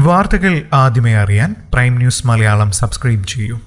വാർത്തകൾ ആദ്യമേ അറിയാൻ പ്രൈം ന്യൂസ് മലയാളം സബ്സ്ക്രൈബ് ചെയ്യൂ.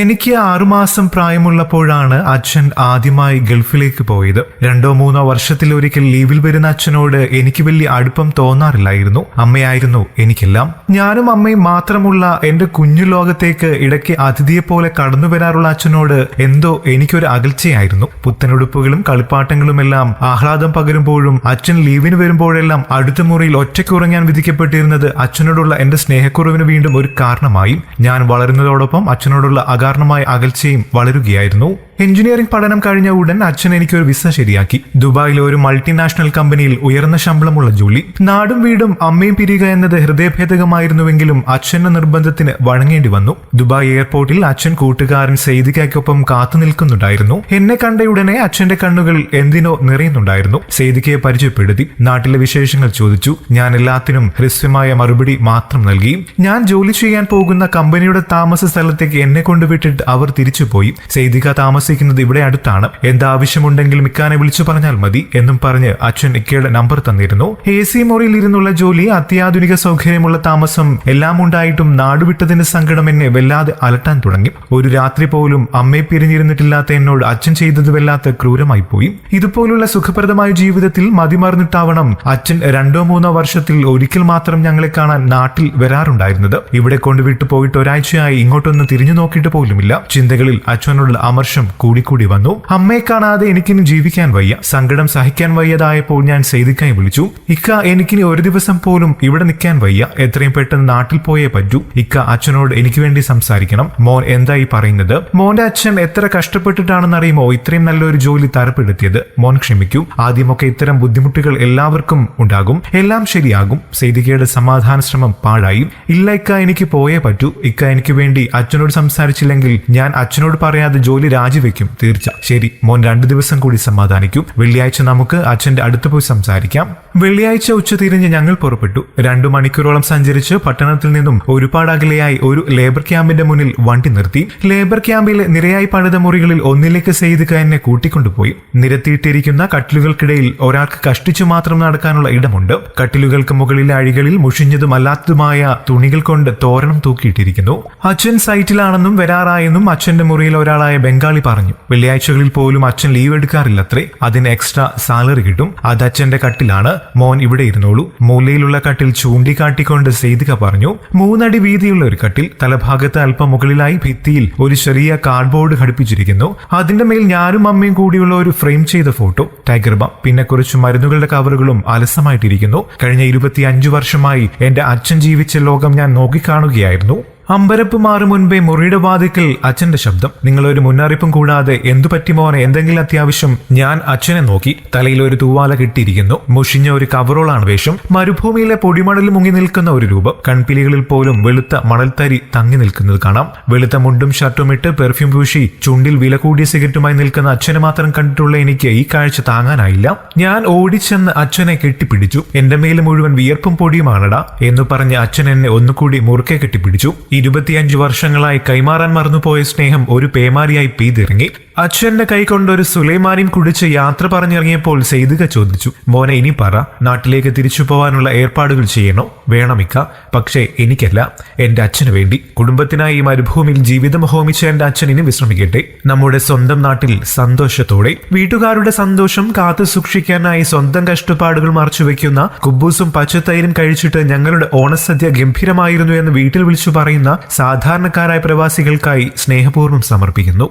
എനിക്ക് 6 മാസം പ്രായമുള്ളപ്പോഴാണ് അച്ഛൻ ആദ്യമായി ഗൾഫിലേക്ക് പോയത്. 2-3 വർഷത്തിലൊരിക്കൽ ലീവിൽ വരുന്ന അച്ഛനോട് എനിക്ക് വലിയ അടുപ്പം തോന്നാറില്ലായിരുന്നു. അമ്മയായിരുന്നു എനിക്കെല്ലാം. ഞാനും അമ്മയും മാത്രമുള്ള എന്റെ കുഞ്ഞു ലോകത്തേക്ക് ഇടയ്ക്ക് അതിഥിയെപ്പോലെ കടന്നു വരാറുള്ള അച്ഛനോട് എന്തോ എനിക്കൊരു അകൽച്ചയായിരുന്നു. പുത്തനുടുപ്പുകളും കളിപ്പാട്ടങ്ങളുമെല്ലാം ആഹ്ലാദം പകരുമ്പോഴും അച്ഛൻ ലീവിന് വരുമ്പോഴെല്ലാം അടുത്ത മുറിയിൽ ഒറ്റയ്ക്ക് ഉറങ്ങാൻ വിധിക്കപ്പെട്ടിരുന്നത് അച്ഛനോടുള്ള എന്റെ സ്നേഹക്കുറവിന് വീണ്ടും ഒരു കാരണമായി. ഞാൻ വളരുന്നതോടൊപ്പം അച്ഛനോടുള്ള അകാരണമായ അകൽച്ചയും വളരുകയായിരുന്നു. എഞ്ചിനീയറിംഗ് പഠനം കഴിഞ്ഞ ഉടൻ അച്ഛൻ എനിക്കൊരു വിസ ശരിയാക്കി. ദുബായിലെ ഒരു മൾട്ടിനാഷണൽ കമ്പനിയിൽ ഉയർന്ന ശമ്പളമുള്ള ജോലി. നാടും വീടും അമ്മയും പിരിയുക എന്നത് ഹൃദയഭേദകമായിരുന്നുവെങ്കിലും അച്ഛന്റെ നിർബന്ധത്തിന് വഴങ്ങേണ്ടി വന്നു. ദുബായ് എയർപോർട്ടിൽ അച്ഛൻ കൂട്ടുകാരൻ സെയ്ദിക്കയ്ക്കൊപ്പം കാത്തു നിൽക്കുന്നുണ്ടായിരുന്നു. എന്നെ കണ്ടയുടനെ അച്ഛന്റെ കണ്ണുകൾ എന്തിനോ നിറയുന്നുണ്ടായിരുന്നു. സെയ്ദിക്കയെ പരിചയപ്പെടുത്തി. നാട്ടിലെ വിശേഷങ്ങൾ ചോദിച്ചു. ഞാൻ എല്ലാത്തിനും ഹ്രസ്വമായ മറുപടി മാത്രം നൽകി. ഞാൻ ജോലി ചെയ്യാൻ പോകുന്ന കമ്പനിയുടെ താമസ സ്ഥലത്തേക്ക് എന്നെ കൊണ്ടുവിട്ടിട്ട് അവർ തിരിച്ചുപോയി. സെയ്ദിക്ക താമസിക്കുന്നത് ഇവിടെ അടുത്താണ്. എന്താവശ്യമുണ്ടെങ്കിലും ഇക്കാനെ വിളിച്ചു പറഞ്ഞാൽ മതി എന്നും പറഞ്ഞ് അച്ഛൻ ഇക്കയുടെ നമ്പർ തന്നിരുന്നു. AC മുറിയിൽ ഇരുന്നുള്ള ജോലി, അത്യാധുനിക സൗകര്യമുള്ള താമസം എല്ലാം ഉണ്ടായിട്ടും നാടുവിട്ടതിന്റെ സങ്കടം എന്നെ വല്ലാതെ അലട്ടാൻ തുടങ്ങി. ഒരു രാത്രി പോലും അമ്മയെ പിരിഞ്ഞിരുന്നിട്ടില്ലാത്ത എന്നോട് അച്ഛൻ ചെയ്തത് വല്ലാത്ത ക്രൂരമായി പോയി. ഇതുപോലുള്ള സുഖപ്രദമായ ജീവിതത്തിൽ മതിമറന്നിട്ടാവണം അച്ഛൻ 2-3 വർഷത്തിൽ ഒരിക്കൽ മാത്രം ഞങ്ങളെ കാണാൻ നാട്ടിൽ വരാറുണ്ടായിരുന്നത്. ഇവിടെ കൊണ്ടുവിട്ടു പോയിട്ട് ഒരാഴ്ചയായി ഇങ്ങോട്ടൊന്ന് തിരിഞ്ഞു നോക്കിയിട്ട് പോലുമില്ല. ചിന്തകളിൽ അച്ഛനോടുള്ള അമർഷം കൂടിക്കൂടി വന്നു. അമ്മയെ കാണാതെ എനിക്കിനി ജീവിക്കാൻ വയ്യ. സങ്കടം സഹിക്കാൻ വയ്യതായപ്പോൾ ഞാൻ സെയ്ദിക്കായി വിളിച്ചു. ഇക്ക, എനിക്കിനി ഒരു ദിവസം പോലും ഇവിടെ നിൽക്കാൻ വയ്യ. എത്രയും പെട്ടെന്ന് നാട്ടിൽ പോയേ പറ്റൂ. ഇക്ക, അച്ഛനോട് എനിക്ക് വേണ്ടി സംസാരിക്കണം. മോൻ എന്തായി പറയുന്നത്? മോന്റെ അച്ഛൻ എത്ര കഷ്ടപ്പെട്ടിട്ടാണെന്നറിയുമോ ഇത്രയും നല്ലൊരു ജോലി തരപ്പെടുത്തിയത്? മോൻ ക്ഷമിക്കൂ. ആദ്യമൊക്കെ ഇത്തരം ബുദ്ധിമുട്ടുകൾ എല്ലാവർക്കും ഉണ്ടാകും. എല്ലാം ശരിയാകും. സെയ്ദിക്കയുടെ സമാധാന ശ്രമം പാഴായി. ഇല്ല ഇക്ക, എനിക്ക് പോയേ പറ്റൂ. ഇക്ക, എനിക്ക് വേണ്ടി അച്ഛനോട് സംസാരിച്ചില്ലെങ്കിൽ ഞാൻ അച്ഛനോട് പറയാതെ ജോലി രാജിവെക്കും. തീർച്ച. ശരി മോൻ, 2 ദിവസം കൂടി സമാധാനിക്കും. വെള്ളിയാഴ്ച നമുക്ക് അച്ഛന്റെ അടുത്ത് പോയി സംസാരിക്കാം. വെള്ളിയാഴ്ച ഉച്ചതിരിഞ്ഞ് ഞങ്ങൾ പുറപ്പെട്ടു. 2 മണിക്കൂറോളം സഞ്ചരിച്ച് പട്ടണത്തിൽ നിന്നും ഒരുപാട് അകലെയായി ഒരു ലേബർ ക്യാമ്പിന്റെ മുന്നിൽ വണ്ടി നിർത്തി. ലേബർ ക്യാമ്പിലെ നിരയായി പണിത മുറികളിൽ ഒന്നിലേക്ക് സെയ്ദിക്ക എന്നെ കൂട്ടിക്കൊണ്ടുപോയി. നിരത്തിയിട്ടിരിക്കുന്ന കട്ടിലുകൾക്കിടയിൽ ഒരാൾക്ക് കഷ്ടിച്ചു മാത്രം നടക്കാനുള്ള ഇടമുണ്ട്. കട്ടിലുകൾക്ക് മുകളിലെ അഴികളിൽ മുഷിഞ്ഞതും അല്ലാത്തതുമായ തുണികൾ കൊണ്ട് തോരണം തൂക്കിയിട്ടിരിക്കുന്നു. അച്ഛൻ സൈറ്റിലാണെന്നും വരാറായെന്നും അച്ഛന്റെ മുറിയിൽ ഒരാളായ ബംഗാളി പറഞ്ഞു. വെള്ളിയാഴ്ചകളിൽ പോലും അച്ഛൻ ലീവ് എടുക്കാറില്ലത്രേ. അതിന് എക്സ്ട്രാ സാലറി കിട്ടും. അത് അച്ഛന്റെ കട്ടിലാണ്. മോൻ ഇവിടെ ഇരുന്നോളൂ. മൂലയിലുള്ള കട്ടിൽ ചൂണ്ടിക്കാട്ടിക്കൊണ്ട് സെയ്ദിക്ക പറഞ്ഞു. 3 അടി വീതിയുള്ള ഒരു കട്ടിൽ. തലഭാഗത്ത് അല്പം മുകളിലായി ഭിത്തിയിൽ ഒരു ചെറിയ കാർഡ്ബോർഡ് ഘടിപ്പിച്ചിരിക്കുന്നു. അതിന്റെ മേൽ ഞാനും അമ്മയും കൂടിയുള്ള ഒരു ഫ്രെയിം ചെയ്ത ഫോട്ടോ, ടൈഗർ ബാം, പിന്നെ കുറച്ച് മരുന്നുകളുടെ കവറുകളും അലസമായിട്ടിരിക്കുന്നു. കഴിഞ്ഞ 25 വർഷമായി എന്റെ അച്ഛൻ ജീവിച്ച ലോകം ഞാൻ നോക്കിക്കാണുകയായിരുന്നു. അമ്പരപ്പ് മാറും മുൻപേ മുറിയുടെ വാതിക്കൽ അച്ഛന്റെ ശബ്ദം. നിങ്ങളൊരു മുന്നറിയിപ്പും കൂടാതെ എന്തു പറ്റി മോനെ? എന്തെങ്കിലും അത്യാവശ്യം? ഞാൻ അച്ഛനെ നോക്കി. തലയിൽ ഒരു തൂവാല കെട്ടിയിരിക്കുന്നു. മുഷിഞ്ഞ ഒരു കവറോളാണ് വേഷം. മരുഭൂമിയിലെ പൊടിമണലിൽ മുങ്ങി നിൽക്കുന്ന ഒരു രൂപം. കൺപിലികളിൽ പോലും വെളുത്ത മണൽത്തരി തങ്ങി നിൽക്കുന്നത് കാണാം. വെളുത്ത മുണ്ടും ഷർട്ടും ഇട്ട് പെർഫ്യൂം പൂശി ചുണ്ടിൽ വില കൂടിയ സിഗരറ്റുമായി നിൽക്കുന്ന അച്ഛനെ മാത്രം കണ്ടിട്ടുള്ള എനിക്ക് ഈ കാഴ്ച താങ്ങാനായില്ല. ഞാൻ ഓടിച്ചെന്ന് അച്ഛനെ കെട്ടിപ്പിടിച്ചു. എന്റെ മേല് മുഴുവൻ വിയർപ്പും പൊടിയുമാണടാ എന്ന് പറഞ്ഞ് അച്ഛൻ എന്നെ ഒന്നുകൂടി മുറുക്കെ കെട്ടിപ്പിടിച്ചു. 25 വർഷങ്ങളായി കൈമാറാൻ മറന്നുപോയ സ്നേഹം ഒരു പേമാരിയായി പെയ്തിറങ്ങി. അച്ഛന്റെ കൈ കൊണ്ടൊരു സുലൈമാനിയും കുടിച്ച് യാത്ര പറഞ്ഞിറങ്ങിയപ്പോൾ സെയ്ദിക്ക ചോദിച്ചു. മോനെ, ഇനി പറ, നാട്ടിലേക്ക് തിരിച്ചു പോവാനുള്ള ഏർപ്പാടുകൾ ചെയ്യണോ? വേണമിക്ക, പക്ഷേ എനിക്കല്ല, എന്റെ അച്ഛന് വേണ്ടി. കുടുംബത്തിനായി മരുഭൂമിയിൽ ജീവിതം ഹോമിച്ച എന്റെ അച്ഛൻ ഇനി വിശ്രമിക്കട്ടെ, നമ്മുടെ സ്വന്തം നാട്ടിൽ സന്തോഷത്തോടെ. വീട്ടുകാരുടെ സന്തോഷം കാത്തു സൂക്ഷിക്കാനായി സ്വന്തം കഷ്ടപ്പാടുകൾ മറച്ചുവെക്കുന്ന കുബൂസും പച്ചത്തൈരും കഴിച്ചിട്ട് ഞങ്ങളുടെ ഓണസദ്യ ഗംഭീരമായിരുന്നു എന്ന് വീട്ടിൽ വിളിച്ചു പറയുന്ന സാധാരണക്കാരായ പ്രവാസികൾക്കായി സ്നേഹപൂർവ്വം സമർപ്പിക്കുന്നു.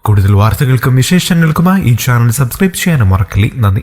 കൂടുതൽ വാർത്തകൾക്കും വിശേഷങ്ങൾക്കുമായി ഈ ചാനൽ സബ്സ്ക്രൈബ് ചെയ്യാനും മറക്കല്ലേ. നന്ദി.